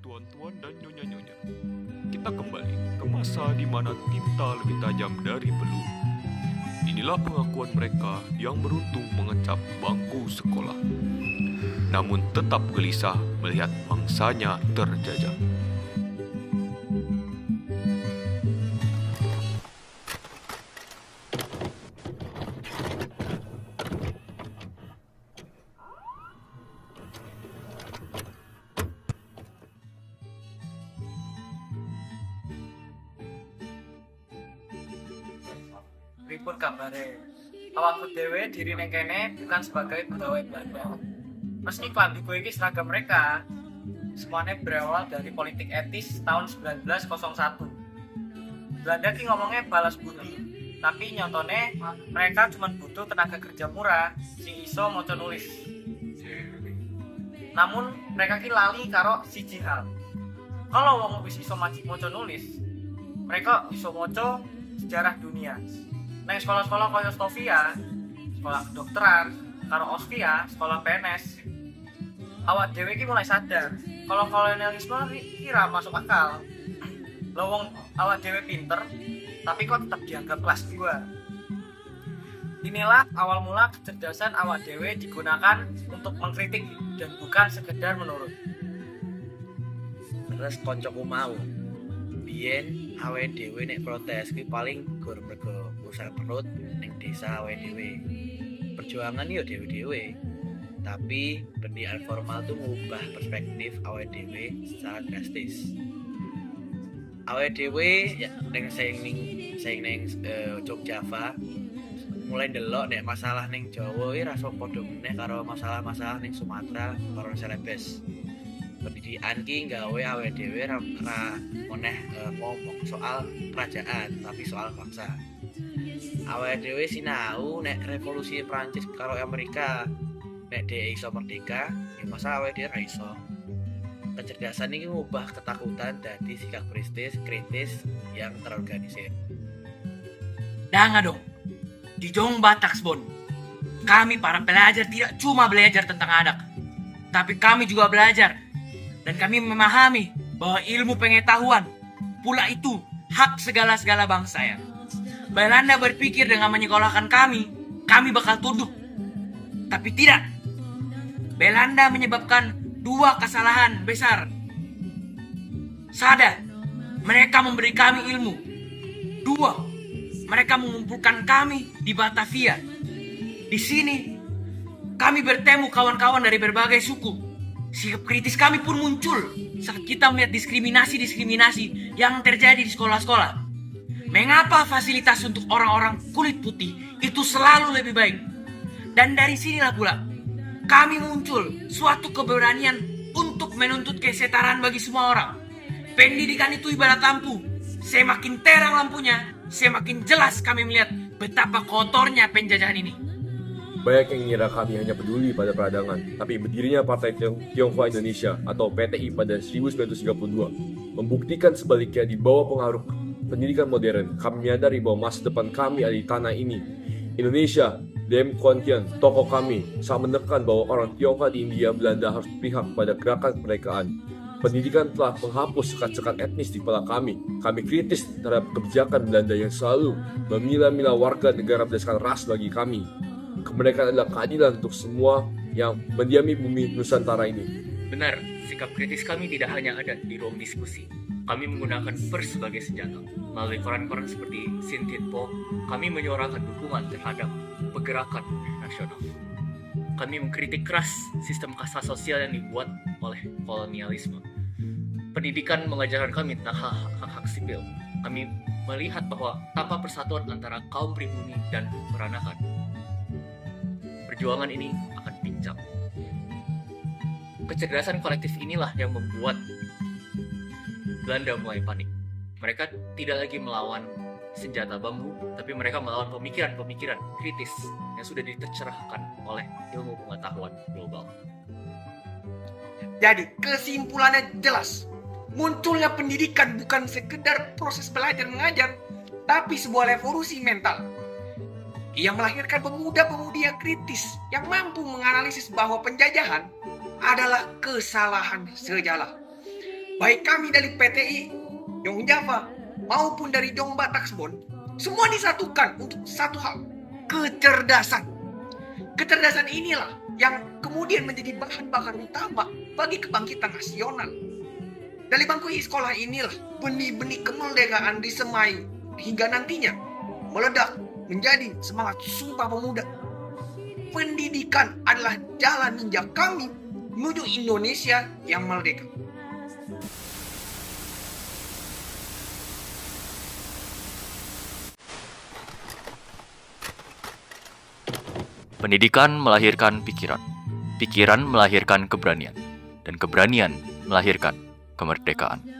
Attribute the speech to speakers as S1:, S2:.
S1: tuan-tuan dan nyonya-nyonya, kita kembali ke masa di mana tinta lebih tajam dari peluru. Inilah pengakuan mereka yang beruntung mengecap bangku sekolah, namun tetap gelisah melihat bangsanya terjajah.
S2: Pripun kabare? Awakku dhewe dirine kene bukan sebagai pegawai Belanda. Meski klambi kowe iki seragam mereka, semuanya berawal dari politik etis tahun 1901. Belanda ki ngomongnya balas budi, tapi nyatane mereka cuma butuh tenaga kerja murah sing iso maca nulis. Namun mereka ki lali karo siji hal. Kalau wong wis iso maca nulis, mereka iso maca sejarah dunia. Neng sekolah-sekolah kaya Stovia, sekolah kedokteran, karo Ospia, sekolah PNS. Awak dhewe iki mulai sadar kalau kolonialisme iki ra masuk akal. Lowong awak dhewe pinter, tapi kok tetap dianggap kelas 2. Inilah awal mula kecerdasan awak dhewe digunakan untuk mengkritik dan bukan sekedar menurut.
S3: Terus koncoku mau biyen awake dhewe nek protes kuwi paling gur mergo usaha perut ning desa awake dhewe. Perjuangan yo dhewe-dhewe. Tapi pendidikan formal tuh mengubah perspektif awake dhewe secara drastis. Awake dhewe ya ning sing ning Jogjawa mulai ndelok nek masalah ning Jawa iki rasa padha meneh karo masalah-masalah ning Sumatera karo Celebes. Pendidikan ki gawe awake dhewe ra meneh ngomong soal kerajaan tapi soal bangsa. Awake dhewe sinau nek revolusi Prancis karo Amerika nek dhewe iso merdeka ya masa awake dhewe ra iso. Kecerdasan ini mengubah ketakutan dadi sikap kritis yang terorganisir.
S4: Danga dong, di Jong Bataksbon, kami para pelajar tidak cuma belajar tentang anak, tapi kami juga belajar dan kami memahami bahwa ilmu pengetahuan pula itu hak segala-segala bangsa ya. Belanda berpikir dengan menyekolahkan kami bakal tunduk. Tapi tidak. Belanda menyebabkan 2 kesalahan besar. Sadar, mereka memberi kami ilmu. 2, mereka mengumpulkan kami di Batavia. Di sini, kami bertemu kawan-kawan dari berbagai suku. Sikap kritis kami pun muncul saat kita melihat diskriminasi yang terjadi di sekolah-sekolah. Mengapa fasilitas untuk orang-orang kulit putih itu selalu lebih baik? Dan dari sinilah pula kami muncul suatu keberanian untuk menuntut kesetaraan bagi semua orang. Pendidikan itu ibarat lampu. Semakin terang lampunya, semakin jelas kami melihat betapa kotornya penjajahan ini.
S5: Banyak yang mengira kami hanya peduli pada peradangan, tapi berdirinya Partai Tionghoa Indonesia atau PTI pada 1932 membuktikan sebaliknya. Di bawah pengaruh pendidikan modern, kami menyadari bahwa masa depan kami ada di tanah ini. Indonesia, Diem Kuan Tian, tokoh kami, sangat menekan bahwa orang Tionghoa di India Belanda harus berpihak pada gerakan kemerdekaan. Pendidikan telah menghapus sekat-sekat etnis di kepala kami. Kami kritis terhadap kebijakan Belanda yang selalu memilah-milah warga negara berdasarkan ras bagi kami. Kemerdekaan adalah keadilan untuk semua yang mendiami bumi Nusantara ini.
S6: Benar, sikap kritis kami tidak hanya ada di ruang diskusi. Kami menggunakan pers sebagai senjata. Melalui koran-koran seperti Sinn Tien Po, kami menyuarakan dukungan terhadap pergerakan nasional. Kami mengkritik keras sistem kasta sosial yang dibuat oleh kolonialisme. Pendidikan mengajarkan kami tentang hak-hak sipil. Kami melihat bahwa tanpa persatuan antara kaum pribumi dan peranakan, perjuangan ini akan pincang. Kecerdasan kolektif inilah yang membuat Belanda mulai panik. Mereka tidak lagi melawan senjata bambu, tapi mereka melawan pemikiran-pemikiran kritis yang sudah ditercerahkan oleh ilmu pengetahuan global.
S7: Jadi kesimpulannya jelas. Munculnya pendidikan bukan sekedar proses belajar mengajar, tapi sebuah revolusi mental. Ia melahirkan pemuda-pemudi yang kritis, yang mampu menganalisis bahwa penjajahan adalah kesalahan sejarah. baik kami dari PTI Yong Java maupun dari Dong Bataksbon, semua disatukan untuk satu hal, kecerdasan. Kecerdasan inilah yang kemudian menjadi bahan bakar utama bagi kebangkitan nasional. Dari bangku sekolah inilah benih-benih kemerdekaan disemai hingga nantinya meledak menjadi semangat Sumpah Pemuda. Pendidikan adalah jalan ninja kami menuju Indonesia yang merdeka.
S6: Pendidikan melahirkan pikiran, pikiran melahirkan keberanian, dan keberanian melahirkan kemerdekaan.